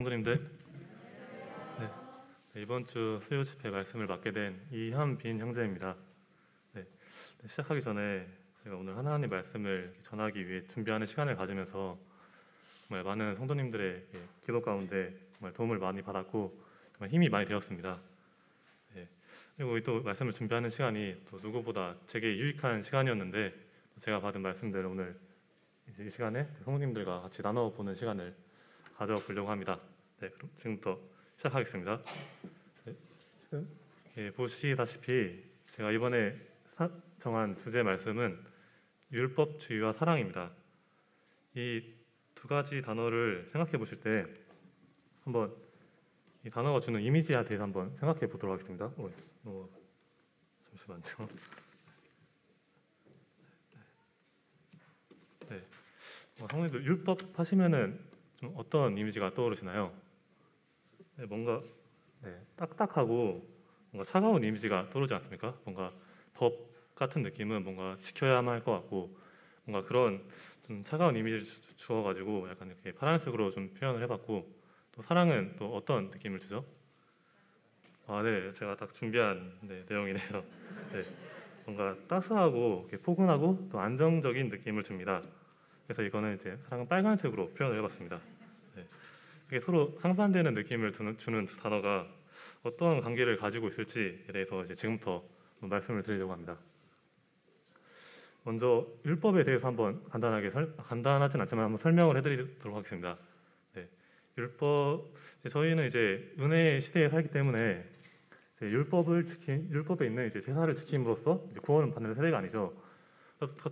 성도님들, 네, 이번 주 수요 집회 말씀을 맡게 된 이현빈 형제입니다. 네, 시작하기 전에 제가 오늘 하나님 말씀을 전하기 위해 준비하는 시간을 가지면서 정말 많은 성도님들의 기도 가운데 정말 도움을 많이 받았고 정말 힘이 많이 되었습니다. 네, 그리고 또 말씀을 준비하는 시간이 또 누구보다 제게 유익한 시간이었는데 제가 받은 말씀들을 오늘 이 시간에 성도님들과 같이 나눠보는 시간을 가져보려고 합니다. 네, 그럼 지금부터 시작하겠습니다. 네, 지금 보시다시피 제가 이번에 정한 주제 말씀은 율법주의와 사랑입니다. 이 두 가지 단어를 생각해 보실 때 한번 이 단어가 주는 이미지에 대해서 한번 생각해 보도록 하겠습니다. 잠시만요. 네, 성도님들 율법 하시면은 좀 어떤 이미지가 떠오르시나요? 네, 뭔가 딱딱하고 뭔가 차가운 이미지가 떠오르지 않습니까? 뭔가 법 같은 느낌은 뭔가 지켜야만 할 것 같고 뭔가 그런 좀 차가운 이미지를 주어가지고 약간 이렇게 파란색으로 좀 표현을 해봤고 또 사랑은 또 어떤 느낌을 주죠? 네, 제가 딱 준비한 내용이네요. 네, 뭔가 따스하고 이렇게 포근하고 또 안정적인 느낌을 줍니다. 그래서 이거는 이제 사랑은 빨간색으로 표현을 해봤습니다. 네, 이게 서로 상반되는 느낌을 주는 두 단어가 어떤 관계를 가지고 있을지에 대해서 이제 지금부터 말씀을 드리려고 합니다. 먼저 율법에 대해서 한번 간단하진 않지만 한번 설명을 해드리도록 하겠습니다. 네, 율법 저희는 이제 은혜의 시대에 살기 때문에 이제 율법에 있는 이제 제사를 지킴으로써 이제 구원을 받는 세대가 아니죠.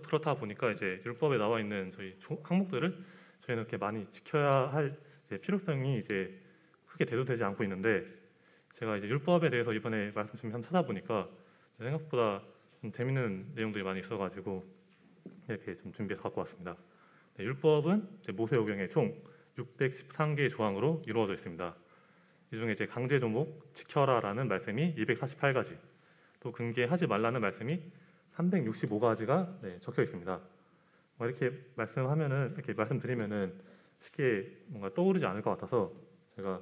그렇다 보니까 이제 율법에 나와 있는 저희 항목들을 저희는 이렇게 많이 지켜야 할 이제 필요성이 이제 크게 대두되지 않고 있는데 제가 이제 율법에 대해서 이번에 말씀 좀 한번 찾아보니까 생각보다 좀 재밌는 내용들이 많이 있어가지고 이렇게 좀 준비해서 갖고 왔습니다. 네, 율법은 이제 모세오경의 총 613개의 조항으로 이루어져 있습니다. 이 중에 이제 강제조목 지켜라라는 말씀이 248가지, 또 금계하지 말라는 말씀이 365가지가 적혀 있습니다. 이렇게 이렇게 말씀드리면은 쉽게 뭔가 떠오르지 않을 것 같아서 제가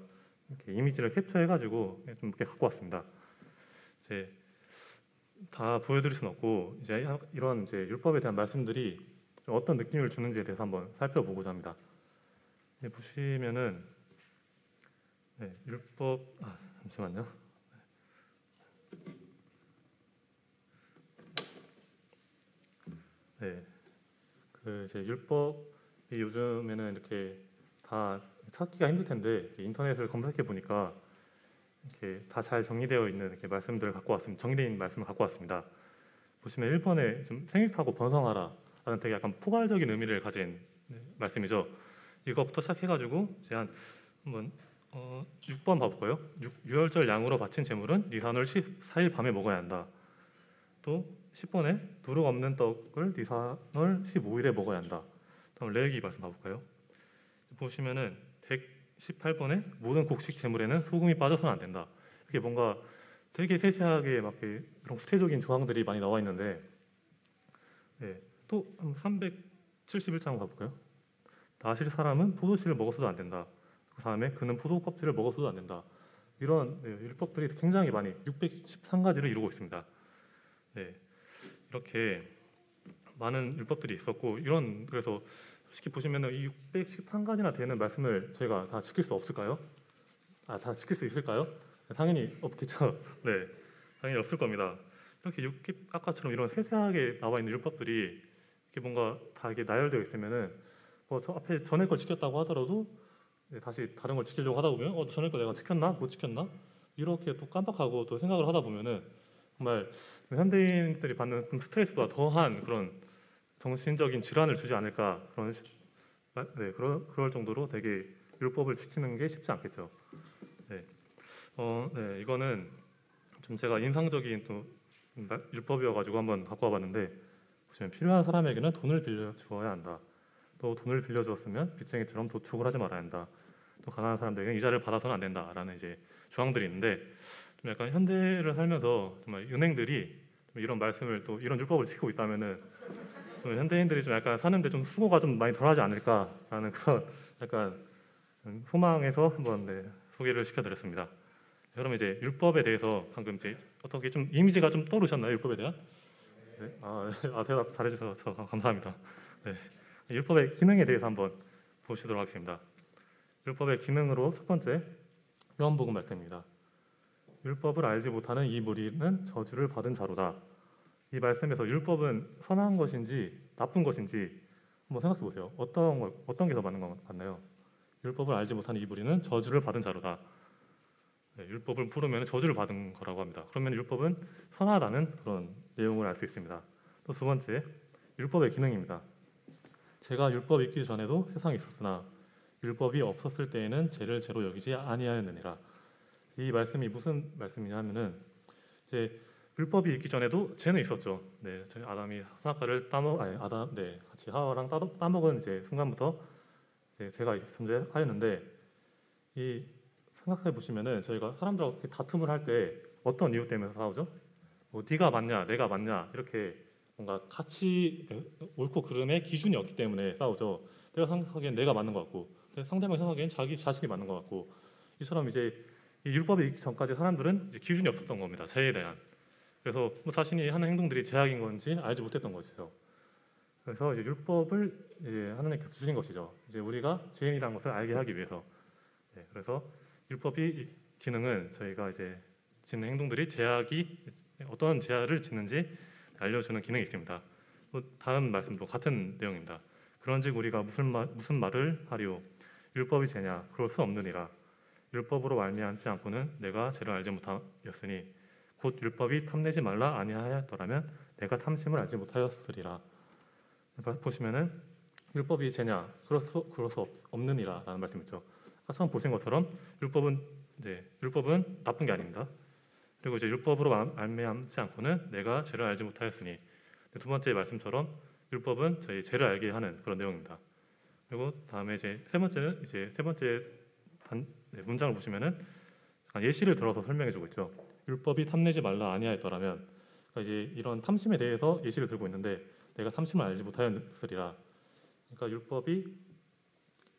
이렇게 이미지를 캡처해가지고 좀 이렇게 갖고 왔습니다. 이제 다 보여드릴 수는 없고 이제 이런 이제 율법에 대한 말씀들이 어떤 느낌을 주는지에 대해서 한번 살펴보고자 합니다. 보시면은 율법 잠시만요. 네, 그 이제 율법이 요즘에는 이렇게 다 찾기가 힘들 텐데 인터넷을 검색해 보니까 이렇게 다 잘 정리되어 있는 이렇게 말씀들을 갖고 왔습니다. 정리된 말씀을 갖고 왔습니다. 보시면 1번에 좀 생육하고 번성하라라는 되게 약간 포괄적인 의미를 가진 말씀이죠. 이거부터 시작해가지고 이제 한번 6번 봐볼까요? 유월절 양으로 바친 제물은 니산월 14일 밤에 먹어야 한다. 또 10번에 누룩 없는 떡을 니산월 15일에 먹어야 한다. 다음 레위기 말씀 봐볼까요? 보시면은 118번에 모든 곡식 제물에는 소금이 빠져서는 안 된다. 이렇게 뭔가 되게 세세하게 막 이런 구체적인 조항들이 많이 나와 있는데 또 371장 가볼까요? 나실 사람은 포도씨를 먹어서도 안 된다. 그 다음에 그는 포도 껍질을 먹어서도 안 된다. 이런 율법들이 굉장히 많이 613가지를 이루고 있습니다. 이렇게 많은 율법들이 있었고 그래서 솔직히 보시면은 이 613가지나 되는 말씀을 저희가 다 지킬 수 없을까요? 다 지킬 수 있을까요? 당연히 없겠죠. 네, 당연히 없을 겁니다. 이렇게 아까처럼 이런 세세하게 나와 있는 율법들이 이렇게 뭔가 다 이게 나열되어 있으면은 저 앞에 전에 걸 지켰다고 하더라도 다시 다른 걸 지키려고 하다 보면 전에 거 내가 지켰나? 못 지켰나? 이렇게 또 깜빡하고 또 생각을 하다 보면은 정말 현대인들이 받는 스트레스보다 더한 그런 정신적인 질환을 주지 않을까 그럴 정도로 되게 율법을 지키는 게 쉽지 않겠죠. 이거는 좀 제가 인상적인 또 율법이어가지고 한번 갖고 와봤는데 보시면 필요한 사람에게는 돈을 빌려 주어야 한다. 또 돈을 빌려 주었으면 빚쟁이처럼 도축을 하지 말아야 한다. 또 가난한 사람들에게는 이자를 받아서는 안 된다라는 이제 조항들이 있는데 좀 약간 현대를 살면서 정말 은행들이 좀 이런 말씀을 또 이런 율법을 지키고 있다면은 좀 현대인들이 좀 약간 사는데 좀 수고가 좀 많이 덜하지 않을까라는 그런 약간 소망에서 한번 소개를 시켜드렸습니다. 그러면 이제 율법에 대해서 방금 이제 어떻게 좀 이미지가 좀 떠오르셨나요? 율법에 대한? 네. 대답 잘해주셔서 감사합니다. 네. 율법의 기능에 대해서 한번 보시도록 하겠습니다. 율법의 기능으로 첫 번째 요한복음 말씀입니다. 율법을 알지 못하는 이 무리는 저주를 받은 자로다. 이 말씀에서 율법은 선한 것인지 나쁜 것인지 한번 생각해 보세요. 어떤 게 더 맞는 것 같나요? 율법을 알지 못하는 이 무리는 저주를 받은 자로다. 네, 율법을 풀으면 저주를 받은 거라고 합니다. 그러면 율법은 선하다는 그런 내용을 알 수 있습니다. 또 두 번째, 율법의 기능입니다. 제가 율법이 있기 전에도 세상에 있었으나 율법이 없었을 때에는 죄를 죄로 여기지 아니하였느니라. 이 말씀이 무슨 말씀이냐 하면은 이제 율법이 있기 전에도 죄는 있었죠. 네, 아담이 선악과를 같이 하와랑 따먹은 이제 순간부터 이제 죄가 존재하였는데, 이 생각해 보시면은 저희가 사람들하고 다툼을 할 때 어떤 이유 때문에 싸우죠? 뭐 네가 맞냐, 내가 맞냐 이렇게 뭔가 같이 옳고 그름의 기준이 없기 때문에 싸우죠. 내가 생각하기엔 내가 맞는 것 같고, 상대방이 생각하기엔 자기 자신이 맞는 것 같고, 이처럼 이제 이 율법이 있기 전까지 사람들은 이제 기준이 없었던 겁니다. 죄에 대한. 그래서 뭐 자신이 하는 행동들이 죄악인 건지 알지 못했던 것이죠. 그래서 이제 율법을 이제 하나님께서 주신 것이죠. 이제 우리가 죄인이라는 것을 알게 하기 위해서. 네, 그래서 율법이 기능은 저희가 이제 짓는 행동들이 어떤 죄를 짓는지 알려주는 기능이 있습니다. 또 다음 말씀도 같은 내용입니다. 그런즉 우리가 무슨 말을 하리요? 율법이 죄냐? 그럴 수 없느니라. 율법으로 말미암지 않고는 내가 죄를 알지 못하였으니 곧 율법이 탐내지 말라 아니하였더라면 내가 탐심을 알지 못하였으리라. 보시면은 율법이 죄냐? 그럴 수 없느니라라는 말씀 있죠. 아까 처음 보신 것처럼 율법은 나쁜 게 아닙니다. 그리고 이제 율법으로 말미암지 않고는 내가 죄를 알지 못하였으니, 두 번째 말씀처럼 율법은 저희 죄를 알게 하는 그런 내용입니다. 그리고 다음에 이제 세 번째 문장을 보시면은 예시를 들어서 설명해주고 있죠. 율법이 탐내지 말라 아니하였더라면, 그러니까 이제 이런 탐심에 대해서 예시를 들고 있는데 내가 탐심을 알지 못하였으리라. 그러니까 율법이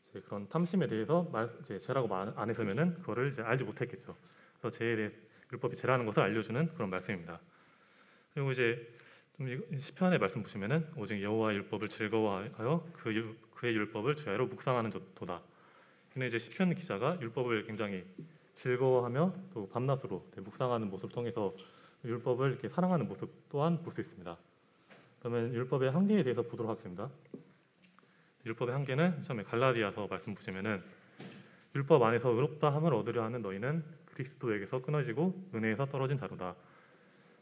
이제 그런 탐심에 대해서 죄라고 말 안 했으면은 그거를 이제 알지 못했겠죠. 그래서 죄에 대해 율법이 죄라는 것을 알려주는 그런 말씀입니다. 그리고 이제 시편의 말씀 보시면은 오직 여호와의 율법을 즐거워하여 그의 율법을 주야로 묵상하는 도다. 근데 이제 시편 기자가 율법을 굉장히 즐거워하며 또 밤낮으로 묵상하는 모습을 통해서 율법을 이렇게 사랑하는 모습 또한 볼 수 있습니다. 그러면 율법의 한계에 대해서 보도록 하겠습니다. 율법의 한계는 처음에 갈라디아서 말씀 보시면은 율법 안에서 의롭다함을 얻으려 하는 너희는 그리스도에게서 끊어지고 은혜에서 떨어진 자로다.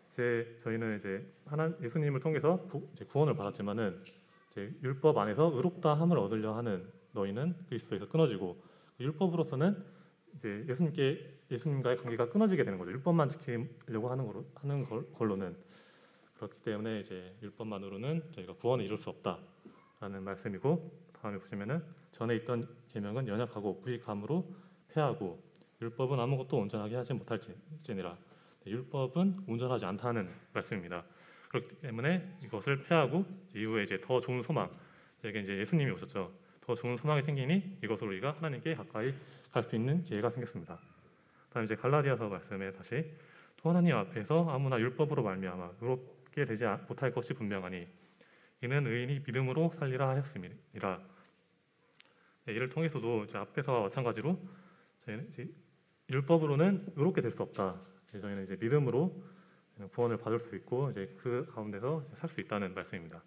이제 저희는 이제 예수님을 통해서 이제 구원을 받았지만은 이제 율법 안에서 의롭다함을 얻으려 하는 너희는 그리스도에서 끊어지고, 율법으로서는 이제 예수님과의 관계가 끊어지게 되는 거죠. 율법만 지키려고 하는 걸로는. 그렇기 때문에 이제 율법만으로는 저희가 구원을 이룰 수 없다라는 말씀이고, 다음에 보시면은 전에 있던 계명은 연약하고 무익함으로 폐하고 율법은 아무것도 온전하게 하지 못할지니라. 율법은 온전하지 않다는 말씀입니다. 그렇기 때문에 이것을 폐하고 이후에 이제 더 좋은 소망, 여기 이제 예수님이 오셨죠. 더 좋은 소망이 생기니 이것으로 우리가 하나님께 가까이 갈 수 있는 기회가 생겼습니다. 다음 이제 갈라디아서 말씀에 다시 또 하나님 앞에서 아무나 율법으로 말미암아 의롭게 되지 못할 것이 분명하니 이는 의인이 믿음으로 살리라 하였음이니라. 이를 통해서도 이제 앞에서와 마찬가지로 저희는 이제 율법으로는 의롭게 될 수 없다. 저희는 이제 믿음으로 구원을 받을 수 있고 이제 그 가운데서 살 수 있다는 말씀입니다.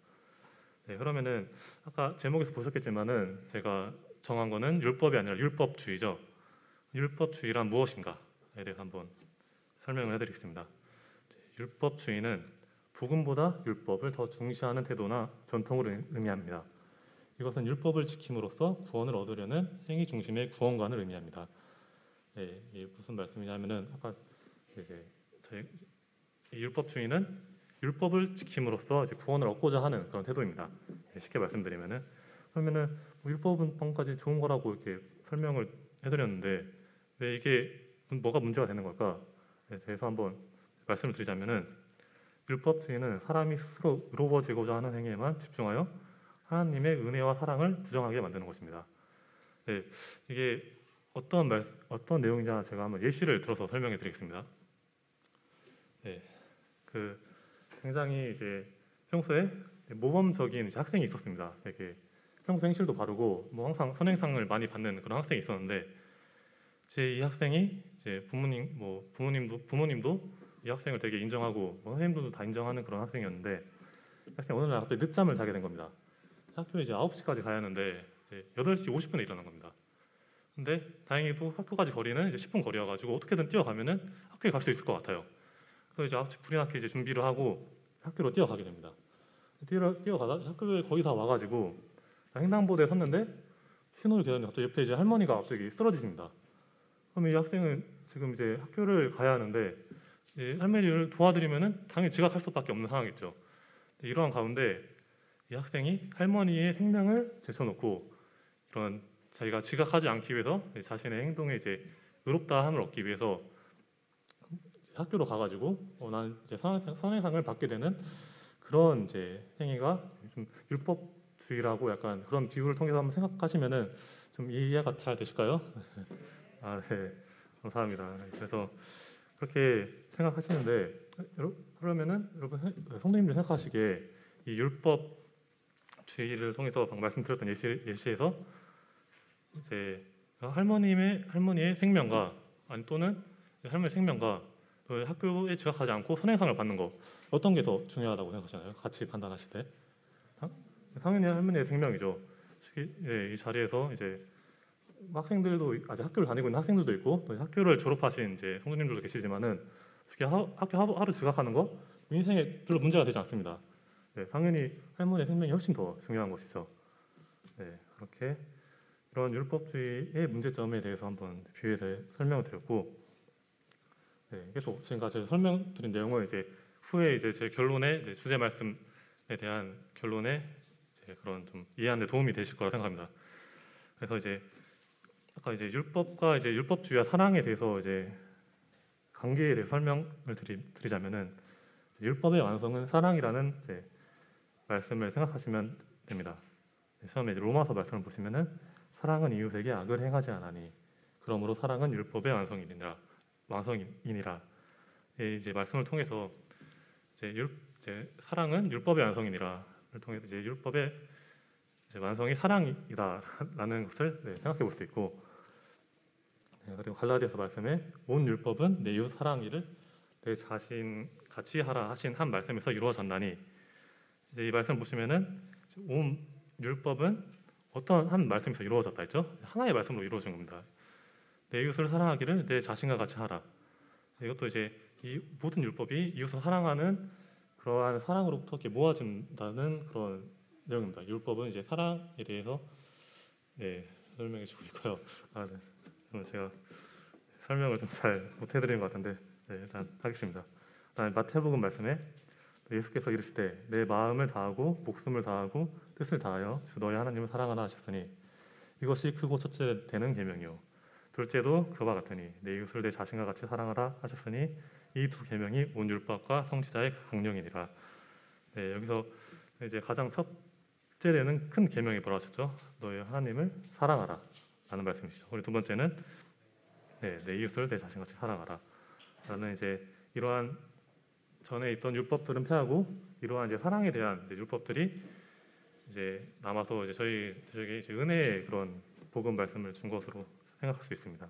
네, 그러면은 아까 제목에서 보셨겠지만은 제가 정한 거는 율법이 아니라 율법주의죠. 율법주의란 무엇인가에 대해서 한번 설명을 해드리겠습니다. 율법주의는 복음보다 율법을 더 중시하는 태도나 전통을 의미합니다. 이것은 율법을 지킴으로써 구원을 얻으려는 행위 중심의 구원관을 의미합니다. 네, 이게 무슨 말씀이냐면은 아까 이제 율법주의는 율법을 지킴으로써 이제 구원을 얻고자 하는 그런 태도입니다. 네, 쉽게 말씀드리면은 그러면은 율법은까지 좋은 거라고 이렇게 설명을 해드렸는데 왜 이게 뭐가 문제가 되는 걸까에 대해서 한번 말씀을 드리자면은 율법주의는 사람이 스스로 의로워지고자 하는 행위에만 집중하여 하나님의 은혜와 사랑을 부정하게 만드는 것입니다. 네, 이게 어떤 내용이냐 제가 한번 예시를 들어서 설명해 드리겠습니다. 네, 그 굉장히 이제 평소에 모범적인 이제 학생이 있었습니다. 되게 평소 행실도 바르고 뭐 항상 선행상을 많이 받는 그런 학생이 있었는데 제 이 학생이 이제 부모님도 이 학생을 되게 인정하고 뭐 선생님들도 다 인정하는 그런 학생이었는데 학생이 어느 날 갑자기 늦잠을 자게 된 겁니다. 학교에 이제 9시까지 가야 하는데 이제 8시 50분에 일어난 겁니다. 근데 다행히도 학교까지 거리는 이제 10분 거리여가지고 어떻게든 뛰어가면은 학교에 갈 수 있을 것 같아요. 그래서 이제 9시 불이 나게 이제 준비를 하고 학교로 뛰어가게 됩니다. 뛰어가다 학교에 거의 다 와가지고 횡단보도에 섰는데 신호를 기다리는데 갑자기 옆에 이제 할머니가 갑자기 쓰러지십니다. 그럼 이 학생은 지금 이제 학교를 가야 하는데 이 할머니를 도와드리면은 당연히 지각할 수밖에 없는 상황이죠. 이러한 가운데 이 학생이 할머니의 생명을 제쳐놓고 이런 자기가 지각하지 않기 위해서 자신의 행동에 이제 의롭다함을 얻기 위해서 학교로 가가지고 난 이제 선행상을 받게 되는 그런 이제 행위가 좀 율법주의라고 약간 그런 비유를 통해서 한번 생각하시면은 좀 이해가 잘 되실까요? 아, 네, 감사합니다. 그래서 그렇게 생각하시는데 그러면은 여러분 성도님들 생각하시기에 이 율법주의를 통해서 방금 말씀드렸던 예시에서 이제 할머니의 생명과 아니 또는 할머니의 생명과 또 학교에 지각하지 않고 선행상을 받는 거 어떤 게 더 중요하다고 생각하시나요? 같이 판단하실 때 당연히 할머니의 생명이죠. 이 자리에서 이제 학생들도 아직 학교를 다니고 있는 학생들도 있고 또 학교를 졸업하신 이제 성도님들도 계시지만은 솔직히 학교 하루 지각하는 거 인생에 별로 문제가 되지 않습니다. 네, 당연히 할머니의 생명이 훨씬 더 중요한 것이죠. 네, 그렇게 이런 율법주의의 문제점에 대해서 한번 비유해서 설명을 드렸고, 네, 계속 지금까지 설명드린 내용은 이제 후에 이제 제 결론의 이제 주제 말씀에 대한 결론에 이제 그런 좀 이해하는 데 도움이 되실 거라 생각합니다. 그래서 이제 아까 이제 율법과 이제 율법주의와 사랑에 대해서 이제 관계에 대해 설명을 드리자면은 율법의 완성은 사랑이라는 이제 말씀을 생각하시면 됩니다. 처음에 로마서 말씀을 보시면은 사랑은 이웃에게 악을 행하지 않으니 그러므로 사랑은 율법의 완성이니라. 이제 말씀을 통해서 이제 사랑은 율법의 완성이니라를 통해서 이제 율법의 이제 완성이 사랑이다라는 것을 생각해 볼 수 있고, 그리고 갈라디아서 말씀에 온 율법은 내 이웃 사랑이를 내 자신 같이 하라 하신 한 말씀에서 이루어졌나니 이제 이 말씀 보시면은 온 율법은 어떤 한 말씀에서 이루어졌다 했죠? 하나의 말씀으로 이루어진 겁니다. 내 이웃을 사랑하기를 내 자신과 같이 하라. 이것도 이제 이 모든 율법이 이웃을 사랑하는 그러한 사랑으로부터 이렇게 모아진다는 그런 내용입니다. 율법은 이제 사랑에 대해서 설명해 주고 있고요. 네. 제가 설명을 좀 잘 못 해드리는 것 같은데 일단 하겠습니다. 마태복음 말씀에 예수께서 이르시되 내 마음을 다하고 목숨을 다하고 뜻을 다하여 주 너희 하나님을 사랑하라 하셨으니 이것이 크고 첫째 되는 계명이요 둘째도 그와 같으니 내 이웃을 내 자신과 같이 사랑하라 하셨으니 이 두 계명이 온 율법과 성지자의 강령이니라. 여기서 이제 가장 첫째 되는 큰 계명이 뭐라고 하셨죠? 너희 하나님을 사랑하라 라는 말씀이시죠. 그리고 두 번째는 내 이웃을 내 자신과 같이 사랑하라 라는 이제 이러한 전에 있던 율법들은 폐하고 이러한 이제 사랑에 대한 이제 율법들이 이제 남아서 이제 저희에게 이제 은혜의 그런 복음 말씀을 준 것으로 생각할 수 있습니다.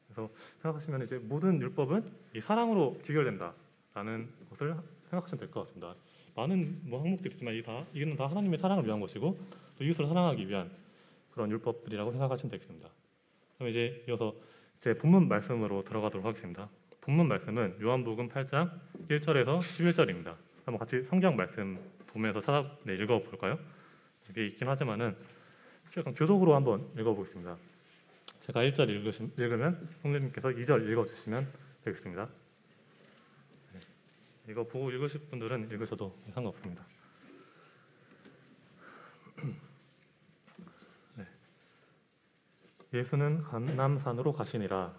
그래서 생각하시면 이제 모든 율법은 이 사랑으로 귀결된다라는 것을 생각하시면 될 것 같습니다. 많은 뭐 항목들이 있지만 이거는 다 하나님의 사랑을 위한 것이고 또 이웃을 사랑하기 위한 그런 율법들이라고 생각하시면 되겠습니다. 그럼 이제 이어서 제 본문 말씀으로 들어가도록 하겠습니다. 본문 말씀은 요한복음 8장 1절에서 11절입니다. 한번 같이 성경 말씀 보면서 읽어볼까요? 이게 있긴 하지만은 약간 교독으로 한번 읽어보겠습니다. 제가 1절 읽으면 성도님께서 2절 읽어주시면 되겠습니다. 이거 보고 읽으실 분들은 읽으셔도 상관없습니다. 예수는 감람산으로 가시니라.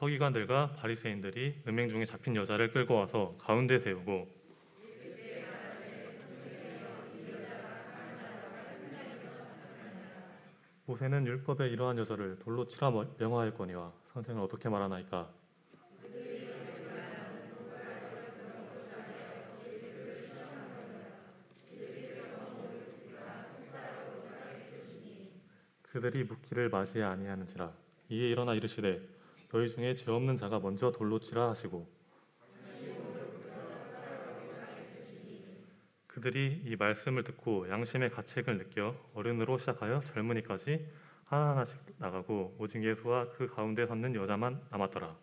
서기관들과 바리새인들이 음행 중에 잡힌 여자를 끌고 와서 가운데 세우고 모세는 율법에 이러한 여자를 돌로 치라 명하였거니와 선생은 어떻게 말하나이까. 그들이 묻기를 맞이해 아니하는지라. 이에 일어나 이르시되 너희 중에 죄 없는 자가 먼저 돌로 치라 하시고 그들이 이 말씀을 듣고 양심의 가책을 느껴 어른으로 시작하여 젊은이까지 하나하나씩 나가고 오직 예수와 그 가운데 섰는 여자만 남았더라.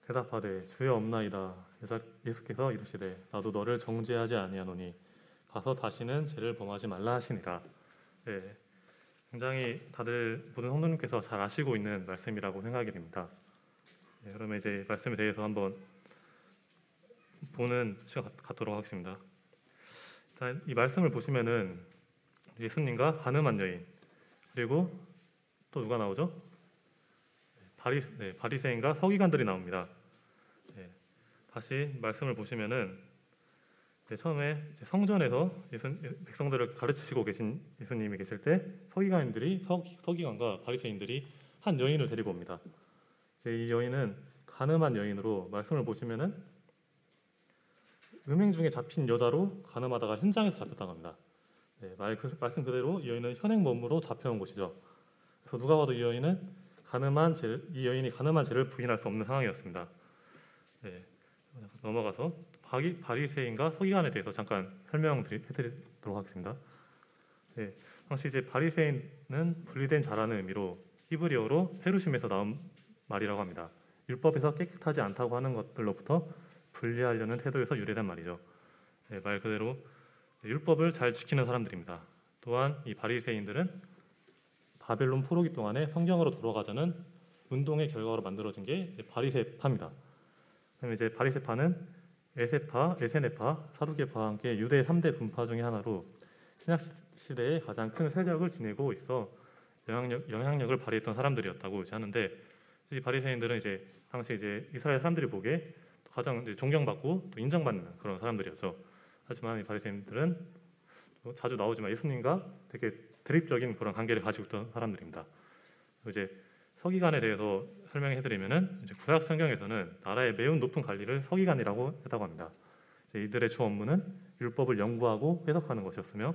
대답하되 주여 없나이다. 예수께서 이르시되 나도 너를 정죄하지 아니하노니 가서 다시는 죄를 범하지 말라 하시니라. 네, 굉장히 다들 모든 성도님께서 잘 아시고 있는 말씀이라고 생각이 됩니다. 네, 그러면 이제 말씀에 대해서 한번 보는 시간 갖도록 하겠습니다. 일단 이 말씀을 보시면은 예수님과 가늠한 여인 그리고 또 누가 나오죠? 바리새인과 서기관들이 나옵니다. 네, 다시 말씀을 보시면은 처음에 성전에서 백성들을 가르치시고 계신 예수님이 계실 때 서기관과 바리새인들이 한 여인을 데리고 옵니다. 이제 이 여인은 간음한 여인으로 말씀을 보시면은 음행 중에 잡힌 여자로 간음하다가 현장에서 잡혔다고 합니다. 네, 말씀 그대로 이 여인은 현행범으로 잡혀온 것이죠. 그래서 누가 봐도 이 여인이 간음한 죄를 부인할 수 없는 상황이었습니다. 네, 넘어가서 바리새인과 서기관에 대해서 잠깐 설명해드리도록 하겠습니다. 네, 당시 이제 바리새인은 분리된 자라는 의미로 히브리어로 페루심에서 나온 말이라고 합니다. 율법에서 깨끗하지 않다고 하는 것들로부터 분리하려는 태도에서 유래된 말이죠. 네, 말 그대로 율법을 잘 지키는 사람들입니다. 또한 이 바리새인들은 바벨론 포로기 동안에 성경으로 돌아가자는 운동의 결과로 만들어진 게 바리새파입니다. 그다음에 이제 바리새파는 에세네파, 사두개파와 함께 유대 3대 분파 중의 하나로 신약 시대에 가장 큰 세력을 지니고 있어 영향력을 발휘했던 사람들이었다고 하는데 이 바리새인들은 이제 당시 이제 이스라엘 사람들이 보기에 가장 이제 존경받고 또 인정받는 그런 사람들이었죠. 하지만 이 바리새인들은 자주 나오지만 예수님과 되게 대립적인 그런 관계를 가지고 있던 사람들입니다. 이제 서기관에 대해서 설명해드리면은 이제 구약 성경에서는 나라의 매우 높은 관리를 서기관이라고 했다고 합니다. 이들의 주 업무는 율법을 연구하고 해석하는 것이었으며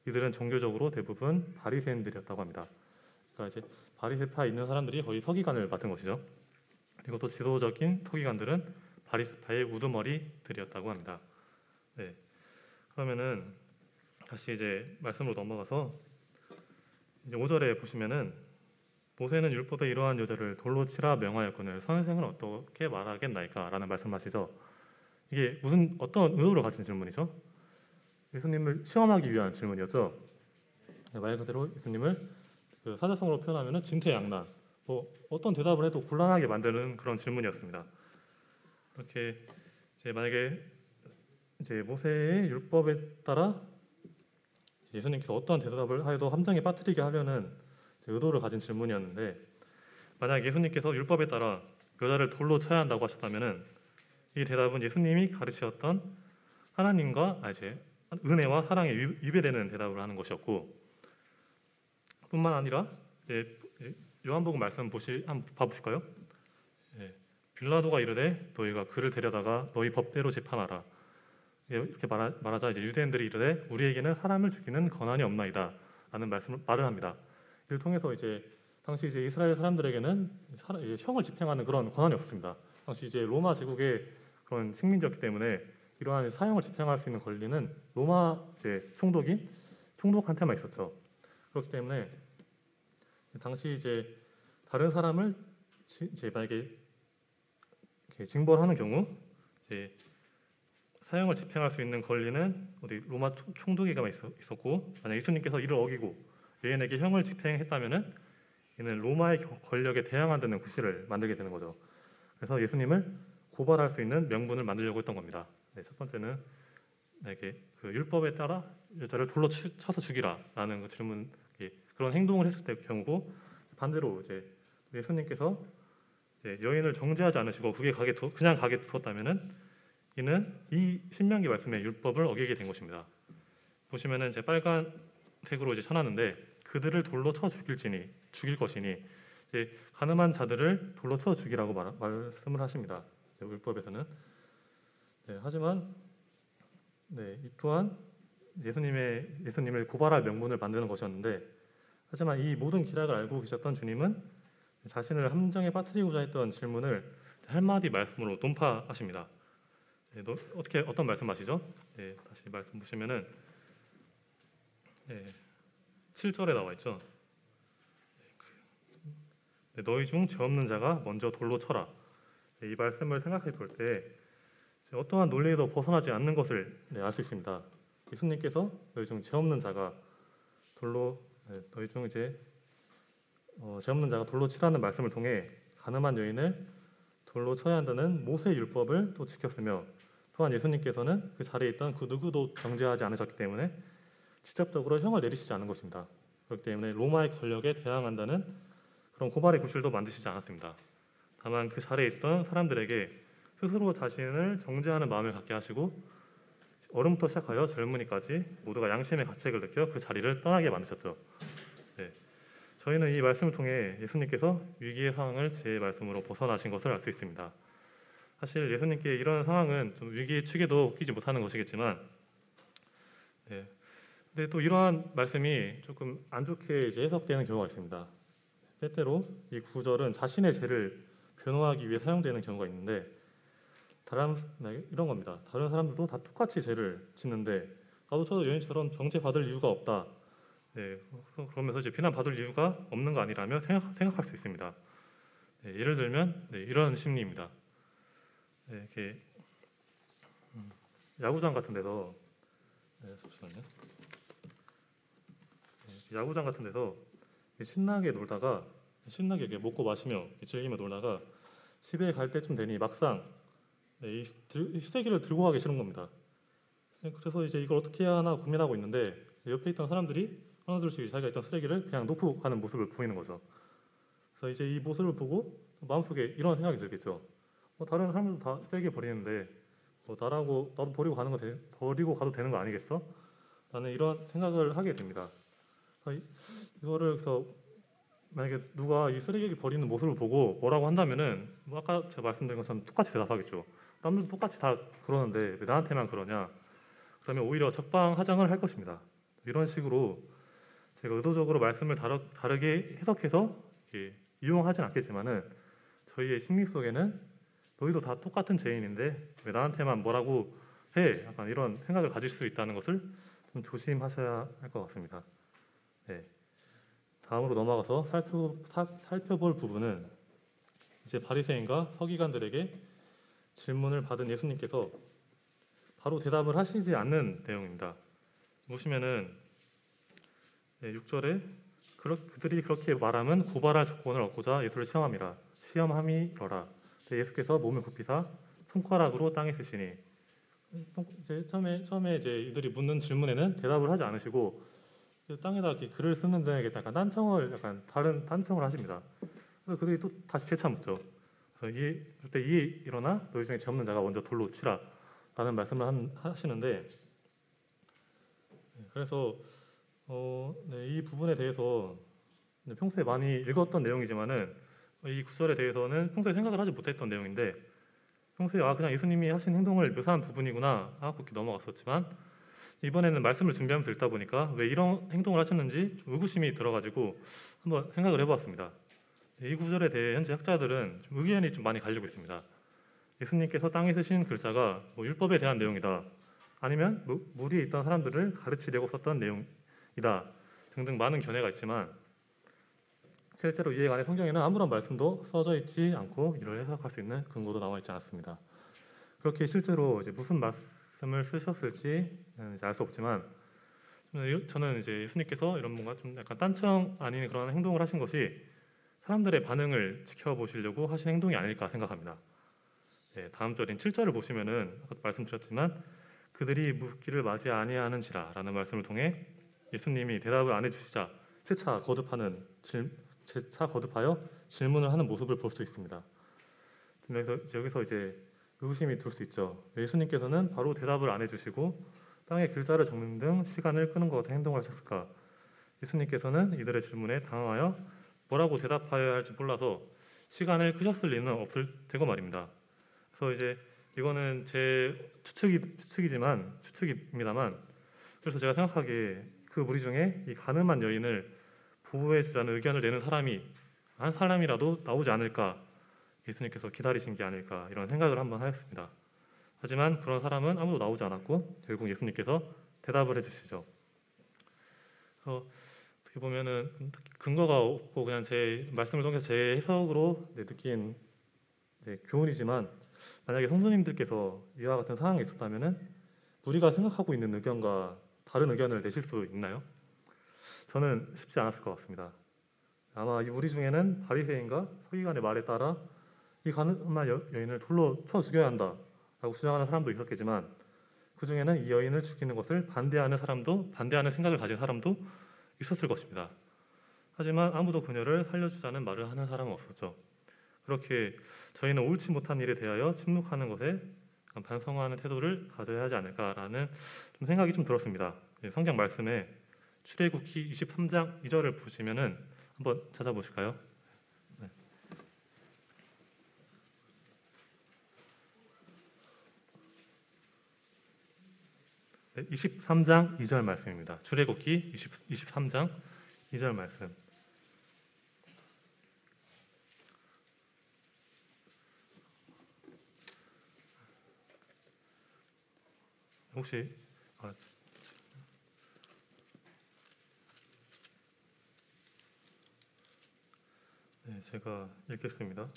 이들은 종교적으로 대부분 바리새인들이었다고 합니다. 그러니까 이제 바리새파에 있는 사람들이 거의 서기관을 맡은 것이죠. 그리고 또 지도적인 서기관들은 바리새파의 우두머리들이었다고 합니다. 네, 그러면은 다시 이제 말씀으로 넘어가서 이제 5절에 보시면은 모세는 율법에 이러한 여자를 돌로 치라 명하였거늘 선생은 어떻게 말하겠나이까? 라는 말씀하시죠. 이게 어떤 의도를 가진 질문이죠? 예수님을 시험하기 위한 질문이었죠. 말 그대로 예수님을 사자성어로 표현하면 진퇴양난, 어떤 대답을 해도 곤란하게 만드는 그런 질문이었습니다. 이렇게 이제 만약에 이제 모세의 율법에 따라 예수님께서 어떤 대답을 해도 함정에 빠뜨리게 하려는 의도를 가진 질문이었는데 만약 예수님께서 율법에 따라 여자를 돌로 쳐야 한다고 하셨다면은 이 대답은 예수님이 가르치셨던 하나님과 이제 은혜와 사랑에 위배되는 대답을 하는 것이었고 뿐만 아니라 요한복음 말씀 한번 봐보실까요? 빌라도가 이르되 너희가 그를 데려다가 너희 법대로 재판하라. 이렇게 말하자 이제 유대인들이 이르되 우리에게는 사람을 죽이는 권한이 없나이다 라는 말을 합니다. 이를 통해서 이제 당시 이제 이스라엘 사람들에게는 형을 집행하는 그런 권한이 없습니다. 당시 이제 로마 제국의 그런 식민지였기 때문에 이러한 사형을 집행할 수 있는 권리는 로마 이제 총독한테만 있었죠. 그렇기 때문에 당시 이제 다른 사람을 이제 만약에 징벌하는 경우 이제 사형을 집행할 수 있는 권리는 로마 총독에게만 있었고 만약 예수님께서 이를 어기고 여인에게 형을 집행했다면은 이는 로마의 권력에 대항한다는 구실을 만들게 되는 거죠. 그래서 예수님을 고발할 수 있는 명분을 만들려고 했던 겁니다. 첫 번째는 이렇게 그 율법에 따라 여자를 돌로 쳐서 죽이라라는 그 질문, 그런 행동을 했을 때 경우고, 반대로 이제 예수님께서 이제 여인을 정죄하지 않으시고 그냥 가게 두었다면은 이는 이 신명기 말씀의 율법을 어기게 된 것입니다. 보시면은 이제 빨간색으로 이제 쳐놨는데, 그들을 돌로 쳐 죽일 것이니, 이제 가늠한 자들을 돌로 쳐 죽이라고 말씀을 하십니다. 율법에서는. 네, 하지만 이 또한 예수님을 고발할 명분을 만드는 것이었는데, 하지만 이 모든 기락을 알고 계셨던 주님은 자신을 함정에 빠뜨리고자 했던 질문을 한마디 말씀으로 논파하십니다. 어떤 말씀하시죠? 다시 말씀 보시면은 7절에 나와 있죠. 너희 중 죄 없는 자가 먼저 돌로 쳐라. 이 말씀을 생각해 볼 때 어떠한 논리에도 벗어나지 않는 것을 알 수 있습니다. 예수님께서 너희 중 죄 없는 자가 돌로 치라는 말씀을 통해 가늠한 여인을 돌로 쳐야 한다는 모세 율법을 또 지켰으며, 또한 예수님께서는 그 자리에 있던 그 누구도 정죄하지 않으셨기 때문에 직접적으로 형을 내리시지 않은 것입니다. 그렇기 때문에 로마의 권력에 대항한다는 그런 고발의 구실도 만드시지 않았습니다. 다만 그 자리에 있던 사람들에게 스스로 자신을 정죄하는 마음을 갖게 하시고, 어른부터 시작하여 젊은이까지 모두가 양심의 가책을 느껴 그 자리를 떠나게 만드셨죠. 저희는 이 말씀을 통해 예수님께서 위기의 상황을 제 말씀으로 벗어나신 것을 알 수 있습니다. 사실 예수님께 이런 상황은 좀 위기의 축에도 끼지 못하는 것이겠지만, 근데 또 이러한 말씀이 조금 안 좋게 이제 해석되는 경우가 있습니다. 때때로 이 구절은 자신의 죄를 변호하기 위해 사용되는 경우가 있는데, 이런 겁니다. 다른 사람들도 다 똑같이 죄를 짓는데 나도 저도 여인처럼 정죄받을 이유가 없다. 그러면서 이제 비난받을 이유가 없는 거 아니라며 생각할 수 있습니다. 예를 들면 이런 심리입니다. 이렇게 야구장 같은 데서 잠시만요. 야구장 같은 데서 신나게 이렇게 먹고 마시며 즐기며 놀다가 집에 갈 때쯤 되니 막상 이 휴대기를 들고 가기 싫은 겁니다. 그래서 이제 이걸 어떻게 해야 하나 고민하고 있는데, 옆에 있던 사람들이 하나둘씩 자기가 있던 쓰레기를 그냥 놓고 가는 모습을 보이는 거죠. 그래서 이제 이 모습을 보고 마음속에 이런 생각이 들겠죠. 다른 사람들도 다 쓰레기 버리는데 나도 버리고 가도 되는 거 아니겠어? 라는 이런 생각을 하게 됩니다. 그래서 만약에 누가 이 쓰레기 버리는 모습을 보고 뭐라고 한다면은 아까 제가 말씀드린 것처럼 똑같이 대답하겠죠. 남들도 똑같이 다 그러는데 왜 나한테만 그러냐? 그러면 오히려 적방하장을 할 것입니다. 이런 식으로 제가 의도적으로 말씀을 다르게 해석해서 이용하진 않겠지만은, 저희의 심리 속에는 너희도 다 똑같은 죄인인데 왜 나한테만 뭐라고 해? 약간 이런 생각을 가질 수 있다는 것을 좀 조심하셔야 할 것 같습니다. 다음으로 넘어가서 살펴볼 부분은 이제 바리새인과 서기관들에게 질문을 받은 예수님께서 바로 대답을 하시지 않는 내용입니다. 보시면은 6절에 그들이 그렇게 말함은 고발할 조건을 얻고자 예수를 시험함이러라. 예수께서 몸을 굽히사 손가락으로 땅에 쓰시니, 처음에 이제 이들이 묻는 질문에는 대답을 하지 않으시고 땅에다 이렇게 글을 쓰는 데에 약간 다른 단청을 하십니다. 그래서 그들이 또 다시 재차묻죠. 그때 일어나 너희 중에 죄 없는 자가 먼저 돌로 치라 라는 말씀을 하시는데, 그래서 이 부분에 대해서 평소에 많이 읽었던 내용이지만은 이 구절에 대해서는 평소에 생각을 하지 못했던 내용인데, 평소에 그냥 예수님이 하신 행동을 묘사한 부분이구나 하고 그렇게 넘어갔었지만, 이번에는 말씀을 준비하면서 읽다 보니까 왜 이런 행동을 하셨는지 좀 의구심이 들어가지고 한번 생각을 해보았습니다. 이 구절에 대해 현재 학자들은 좀 의견이 좀 많이 갈리고 있습니다. 예수님께서 땅에 쓰신 글자가 율법에 대한 내용이다, 아니면 무리에 있던 사람들을 가르치려고 썼던 내용이다 등등 많은 견해가 있지만, 실제로 이에 관해 성경에는 아무런 말씀도 써져 있지 않고 이를 해석할 수 있는 근거도 나와 있지 않았습니다. 그렇게 실제로 이제 무슨 말씀을 쓰셨을지 알 수 없지만, 저는 이제 예수님께서 이런 뭔가 좀 약간 딴청 아닌 그런 행동을 하신 것이 사람들의 반응을 지켜보시려고 하신 행동이 아닐까 생각합니다. 다음 절인 7절을 보시면은 아까 말씀드렸지만 그들이 묻기를 맞이 아니하는지라라는 말씀을 통해 예수님이 대답을 안 해주시자 재차 거듭하여 질문을 하는 모습을 볼 수 있습니다. 여기서 이제 의구심이 들 수 있죠. 예수님께서는 바로 대답을 안 해주시고 땅에 글자를 적는 등 시간을 끄는 것 같은 행동을 하셨을까? 예수님께서는 이들의 질문에 당황하여 뭐라고 대답하여야 할지 몰라서 시간을 끄셨을 리는 없을 테고 말입니다. 그래서 이제 이거는 제 추측입니다만, 그래서 제가 생각하기에 그 무리 중에 이 가늠한 여인을 보호해 주자는 의견을 내는 사람이 한 사람이라도 나오지 않을까, 예수님께서 기다리신 게 아닐까 이런 생각을 한번 하였습니다. 하지만 그런 사람은 아무도 나오지 않았고 결국 예수님께서 대답을 해주시죠. 그래서 어떻게 보면은 근거가 없고 그냥 제 말씀을 통해서 제 해석으로 느낀 교훈이지만, 만약에 성도님들께서 이와 같은 상황이 있었다면은 우리가 생각하고 있는 의견과 다른 의견을 내실 수 있나요? 저는 쉽지 않았을 것 같습니다. 아마 이 무리 중에는 바리새인과 서기관의 말에 따라 이 가늠한 여인을 돌로 쳐 죽여야 한다라고 주장하는 사람도 있었겠지만, 그 중에는 이 여인을 죽이는 것을 반대하는 생각을 가진 사람도 있었을 것입니다. 하지만 아무도 그녀를 살려주자는 말을 하는 사람은 없었죠. 그렇게 저희는 옳지 못한 일에 대하여 침묵하는 것에 반성하는 태도를 가져야 하지 않을까라는 생각이 좀 들었습니다. 성경 말씀에 출애굽기 23장 2절을 보시면은 한번 찾아보실까요? 네. 네, 23장 2절 말씀입니다. 출애굽기 23장 2절 말씀. 혹시 네, 제가 읽겠습니다.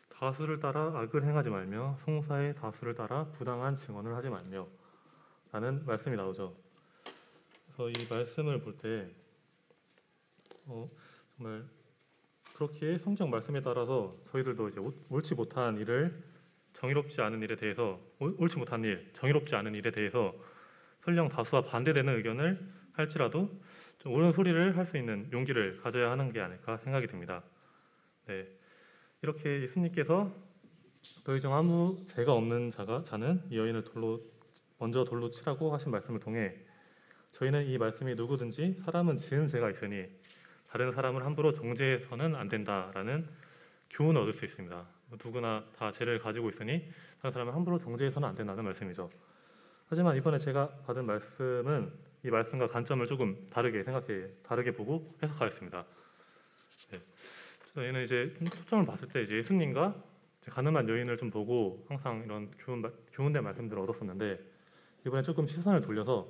다수를 따라 악을 행하지 말며 송사의 다수를 따라 부당한 증언을 하지 말며 라는 말씀이 나오죠. 그래서 이 말씀을 볼 때 정말 그렇게 성경 말씀에 따라서 저희들도 이제 옳지 못한 일을 정의롭지 않은 일에 대해서 정의롭지 않은 일에 대해서 설령 다수와 반대되는 의견을 할지라도 좀 옳은 소리를 할 수 있는 용기를 가져야 하는 게 아닐까 생각이 듭니다. 네, 이렇게 예수님께서 너희 중 아무 죄가 없는 자는 이 여인을 먼저 돌로 치라고 하신 말씀을 통해 저희는 이 말씀이 누구든지 사람은 지은 죄가 있으니 다른 사람을 함부로 정죄해서는 안 된다라는 교훈을 얻을 수 있습니다. 누구나 다 죄를 가지고 있으니 다른 사람을 함부로 정죄해서는 안 된다는 말씀이죠. 하지만 이번에 제가 받은 말씀은 이 말씀과 관점을 조금 다르게 보고 해석하였습니다. 네. 저희는 이제 초점을 봤을 때 이제 예수님과 가늠한 여인을 좀 보고 항상 이런 교훈된 말씀들을 얻었었는데, 이번에 조금 시선을 돌려서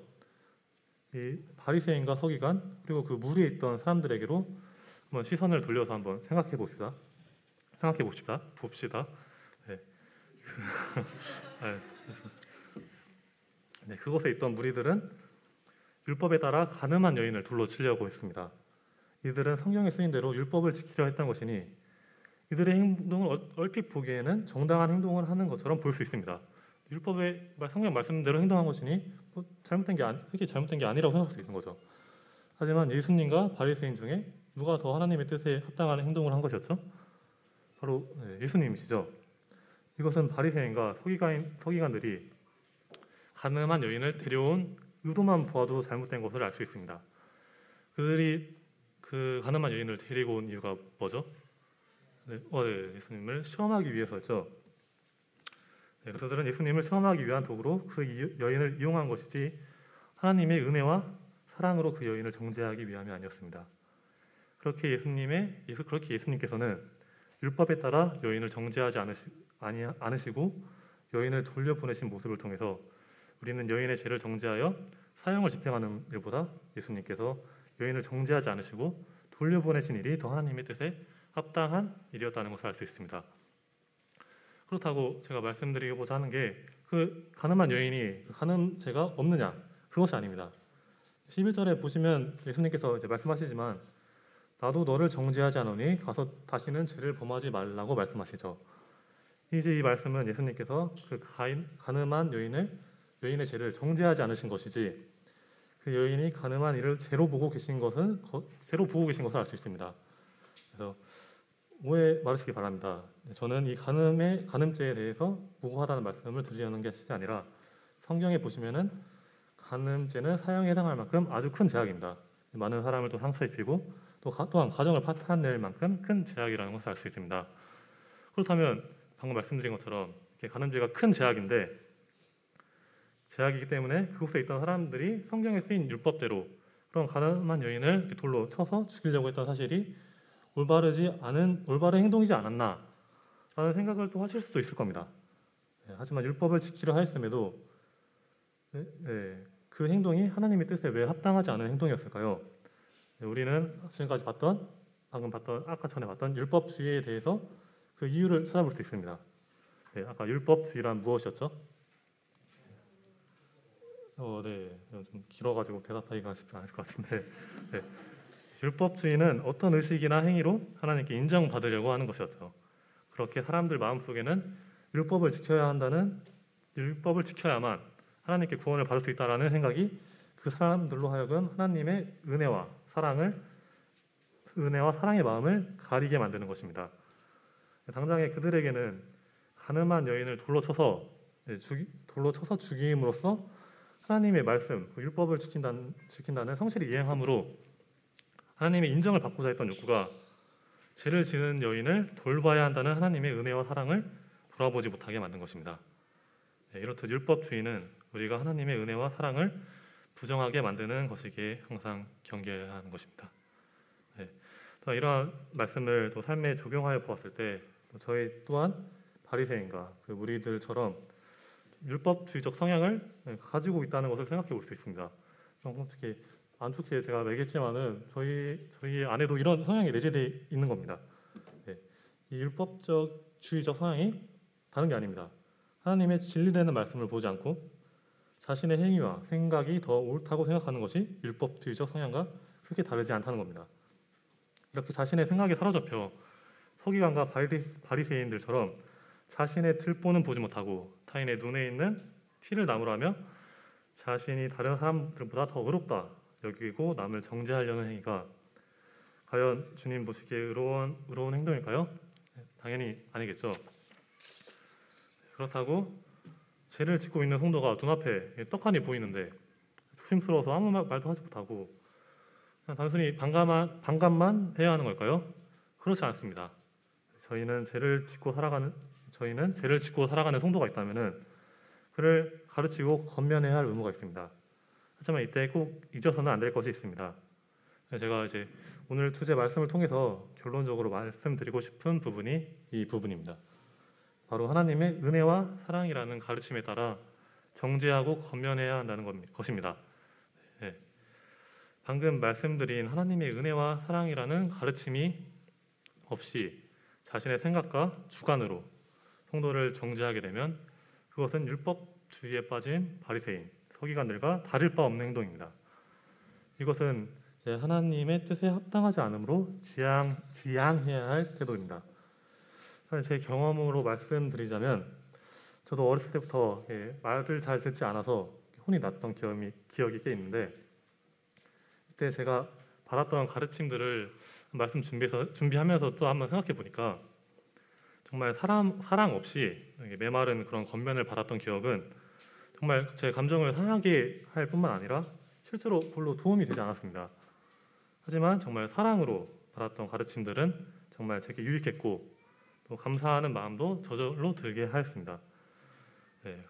이 바리새인과 서기관 그리고 그 무리에 있던 사람들에게로 한번 시선을 돌려서 한번 생각해 봅시다. 네. 네, 그곳에 있던 무리들은 율법에 따라 가늠한 여인을 돌로 치려고 했습니다. 이들은 성경에 쓰인 대로 율법을 지키려 했던 것이니 이들의 행동을 얼핏 보기에는 정당한 행동을 하는 것처럼 볼 수 있습니다. 율법의 성경 말씀대로 행동한 것이니 크게 잘못된 게 아니라고 생각할 수 있는 거죠. 하지만 예수님과 바리새인 중에 누가 더 하나님의 뜻에 합당한 행동을 한 것이었죠? 바로 예수님이시죠. 이것은 바리새인과 서기관들이 가늠한 여인을 데려온 의도만 보아도 잘못된 것을 알 수 있습니다. 그들이 그 가늠한 여인을 데리고 온 이유가 뭐죠? 예수님을 시험하기 위해서였죠. 네, 그들은 예수님을 시험하기 위한 도구로 그 여인을 이용한 것이지 하나님의 은혜와 사랑으로 그 여인을 정죄하기 위함이 아니었습니다. 그렇게 예수님께서는 율법에 따라 여인을 정죄하지 않으시고 여인을 돌려보내신 모습을 통해서 우리는 여인의 죄를 정죄하여 사형을 집행하는 일보다 예수님께서 여인을 정죄하지 않으시고 돌려보내신 일이 더 하나님의 뜻에 합당한 일이었다는 것을 알 수 있습니다. 그렇다고 제가 말씀드리고자 하는 게 그 가늠한 여인이 가늠죄가 없느냐, 그것이 아닙니다. 11절에 보시면 예수님께서 이제 말씀하시지만 나도 너를 정죄하지 않으니 가서 다시는 죄를 범하지 말라고 말씀하시죠. 이제 이 말씀은 예수님께서 그 가늠한 여인의 죄를 정죄하지 않으신 것이지, 그 여인이 가늠한 이를 죄로 보고 계신 것을 알 수 있습니다. 그래서 오해 말으시기 바랍니다. 저는 이 간음죄에 대해서 무고하다는 말씀을 드리려는 것이 아니라, 성경에 보시면은 간음죄는 사형에 해당할 만큼 아주 큰 죄악입니다. 많은 사람을 또 상처 입히고 또한 가정을 파탄낼 만큼 큰 죄악이라는 것을 알 수 있습니다. 그렇다면 방금 말씀드린 것처럼 간음죄가 큰 죄악이기 때문에 그곳에 있던 사람들이 성경에 쓰인 율법대로 그런 가늠한 여인을 돌로 쳐서 죽이려고 했던 사실이 올바른 행동이지 않았나 라는 생각을 또 하실 수도 있을 겁니다. 하지만 율법을 지키려 하였음에도 그 행동이 하나님의 뜻에 왜 합당하지 않은 행동이었을까요? 우리는 지금까지 아까 전에 봤던 율법주의에 대해서 그 이유를 찾아볼 수 있습니다. 아까 율법주의란 무엇이었죠? 좀 길어가지고 대답하기가 쉽지 않을 것 같은데, 율법주의는 어떤 의식이나 행위로 하나님께 인정받으려고 하는 것이었죠. 그렇게 사람들 마음속에는 율법을 지켜야만 하나님께 구원을 받을 수 있다라는 생각이 그 사람들로 하여금 하나님의 은혜와 사랑의 마음을 가리게 만드는 것입니다. 당장에 그들에게는 가늠한 여인을 돌로 쳐서 죽임으로써 하나님의 말씀, 그 율법을 지킨다는 성실히 이행함으로 하나님의 인정을 받고자 했던 욕구가 죄를 지은 여인을 돌봐야 한다는 하나님의 은혜와 사랑을 돌아보지 못하게 만든 것입니다. 이렇듯 율법주의는 우리가 하나님의 은혜와 사랑을 부정하게 만드는 것이기에 항상 경계해야 하는 것입니다. 이러한 말씀을 또 삶에 적용하여 보았을 때 저희 또한 바리새인과 그 무리들처럼 율법주의적 성향을 가지고 있다는 것을 생각해 볼 수 있습니다. 솔직히 안 좋게 제가 얘기했지만은 저희 안에도 이런 성향이 내재되어 있는 겁니다. 이 율법주의적 성향이 다른 게 아닙니다. 하나님의 진리되는 말씀을 보지 않고 자신의 행위와 생각이 더 옳다고 생각하는 것이 율법주의적 성향과 크게 다르지 않다는 겁니다. 이렇게 자신의 생각에 사로잡혀 서기관과 바리새인들처럼 자신의 들보는 보지 못하고 타인의 눈에 있는 티를 나무라며 자신이 다른 사람들보다 더 의롭다 여기고 남을 정죄하려는 행위가 과연 주님 보시기에 의로운 행동일까요? 당연히 아니겠죠. 그렇다고 죄를 짓고 있는 성도가 눈앞에 떡하니 보이는데 조심스러워서 아무 말도 하지 못하고 그냥 단순히 반감만 해야 하는 걸까요? 그렇지 않습니다. 저희는 죄를 짓고 살아가는 성도가 있다면은 그를 가르치고 권면해야 할 의무가 있습니다. 하지만 이때 꼭 잊어서는 안 될 것이 있습니다. 제가 이제 오늘 주제 말씀을 통해서 결론적으로 말씀드리고 싶은 부분이 이 부분입니다. 바로 하나님의 은혜와 사랑이라는 가르침에 따라 정죄하고 권면해야 한다는 것입니다. 방금 말씀드린 하나님의 은혜와 사랑이라는 가르침이 없이 자신의 생각과 주관으로 성도를 정죄하게 되면 그것은 율법주의에 빠진 바리새인, 서기관들과 다를 바 없는 행동입니다. 이것은 하나님의 뜻에 합당하지 않으므로 지양해야 할 태도입니다. 제 경험으로 말씀드리자면 저도 어렸을 때부터 말을 잘 듣지 않아서 혼이 났던 기억이 꽤 있는데, 그때 제가 받았던 가르침들을 말씀 준비하면서 또 한번 생각해 보니까 정말 사랑 없이 메마른 그런 권면을 받았던 기억은 정말 제 감정을 상하게 할 뿐만 아니라 실제로 별로 도움이 되지 않았습니다. 하지만 정말 사랑으로 받았던 가르침들은 정말 제게 유익했고 또 감사하는 마음도 저절로 들게 하였습니다.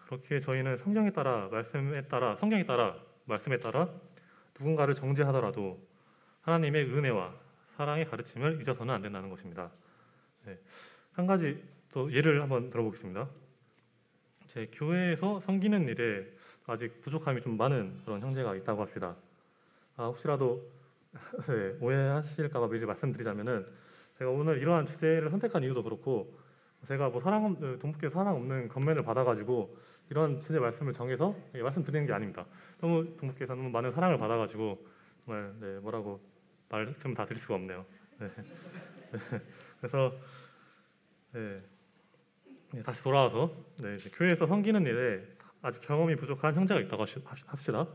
그렇게 저희는 성경에 따라 말씀에 따라 누군가를 정죄하더라도 하나님의 은혜와 사랑의 가르침을 잊어서는 안 된다는 것입니다. 한 가지 또 예를 한번 들어보겠습니다. 제 교회에서 섬기는 일에 아직 부족함이 좀 많은 그런 형제가 있다고 합시다. 혹시라도 오해하실까봐 미리 말씀드리자면은 제가 오늘 이러한 주제를 선택한 이유도 그렇고 제가 동북교회 사랑 없는 권면을 받아가지고 이런 주제 말씀을 정해서 말씀드리는 게 아닙니다. 동북교회에서 너무 많은 사랑을 받아가지고 정말 뭐라고 말씀 다 드릴 수가 없네요. 네. 그래서 네. 네, 다시 돌아와서 이제 교회에서 섬기는 일에 아직 경험이 부족한 형제가 있다고 합시다.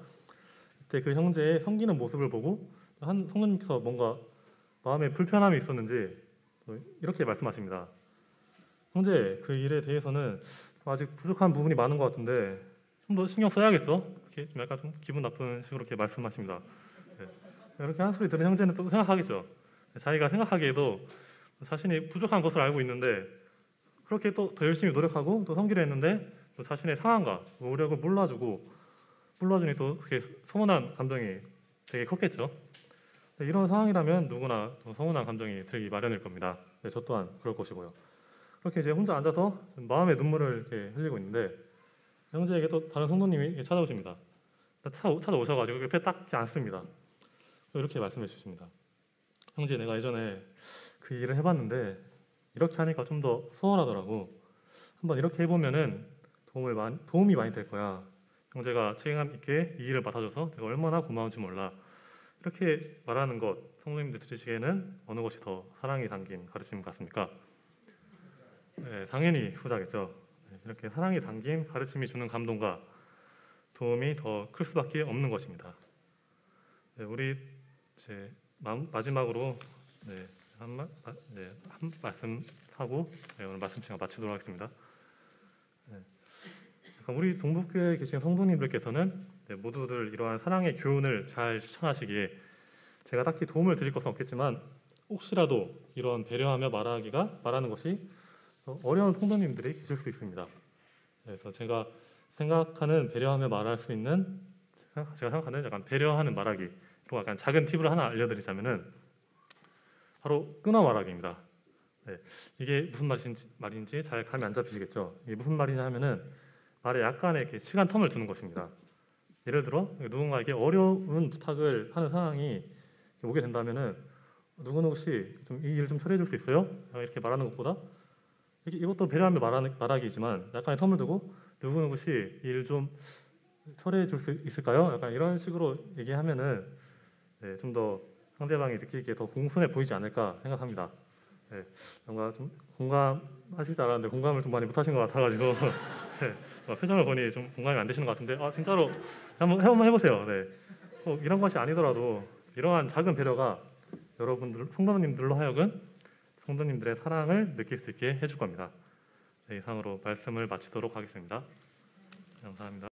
그때 그 형제의 섬기는 모습을 보고 한 성도님께서 뭔가 마음에 불편함이 있었는지 이렇게 말씀하십니다. 형제, 그 일에 대해서는 아직 부족한 부분이 많은 것 같은데 좀 더 신경 써야겠어. 이렇게 좀 약간 좀 기분 나쁜 식으로 이렇게 말씀하십니다. 네. 이렇게 한 소리 들은 형제는 또 생각하겠죠. 자기가 생각하기에도 자신이 부족한 것을 알고 있는데 그렇게 또 더 열심히 노력하고 또 섬기려 했는데 또 자신의 상황과 노력을 몰라주니 또 그게 서운한 감정이 되게 컸겠죠. 이런 상황이라면 누구나 또 서운한 감정이 들기 마련일 겁니다. 네, 저 또한 그럴 것이고요. 그렇게 이제 혼자 앉아서 마음의 눈물을 이렇게 흘리고 있는데 형제에게 또 다른 성도님이 찾아오십니다. 찾아오셔가지고 옆에 딱 이렇게 앉습니다. 이렇게 말씀해 주십니다. 형제, 내가 예전에 그 일을 해봤는데 이렇게 하니까 좀 더 수월하더라고. 한번 이렇게 해보면은 도움이 많이 될 거야. 형제가 책임감 있게 이 일을 맡아줘서 내가 얼마나 고마운지 몰라. 이렇게 말하는 것, 성도님들 들으시기에는 어느 것이 더 사랑이 담긴 가르침 같습니까? 네, 당연히 후자겠죠. 네, 이렇게 사랑이 담긴 가르침이 주는 감동과 도움이 더 클 수밖에 없는 것입니다. 네, 우리 이제 마지막으로 한 말씀 하고 오늘 말씀 시간 마치도록 하겠습니다. 네. 우리 동북교회에 계신 성도님들께서는 모두들 이러한 사랑의 교훈을 잘 실천하시기에 제가 딱히 도움을 드릴 것은 없겠지만 혹시라도 이런 배려하며 말하는 것이 어려운 성도님들이 계실 수 있습니다. 그래서 제가 생각하는 배려하며 말할 수 있는 제가 생각하는 약간 배려하는 말하기 또 약간 작은 팁을 하나 알려드리자면은 바로 끊어 말하기입니다. 네, 이게 무슨 말인지 잘 감이 안 잡히시겠죠? 이게 무슨 말이냐 하면은 말에 약간의 이렇게 시간 텀을 두는 것입니다. 예를 들어 누군가에게 어려운 부탁을 하는 상황이 오게 된다면은 누구누구 씨 좀 이 일 좀 처리해 줄 수 있어요? 이렇게 말하는 것보다 이것도 배려하며 말하기지만 약간의 텀을 두고 누구누구 씨 이 일 좀 처리해 줄 수 있을까요? 약간 이런 식으로 얘기하면은 좀 더 상대방이 느끼기에 더 공손해 보이지 않을까 생각합니다. 네, 뭔가 좀 공감하실 줄 알았는데 공감을 좀 많이 못하신 것 같아가지고 표정을 보니 좀 공감이 안 되시는 것 같은데 진짜로 한번 해보세요. 네, 꼭 이런 것이 아니더라도 이러한 작은 배려가 여러분들 성도님들로 하여금 성도님들의 사랑을 느낄 수 있게 해줄 겁니다. 네, 이상으로 말씀을 마치도록 하겠습니다. 감사합니다.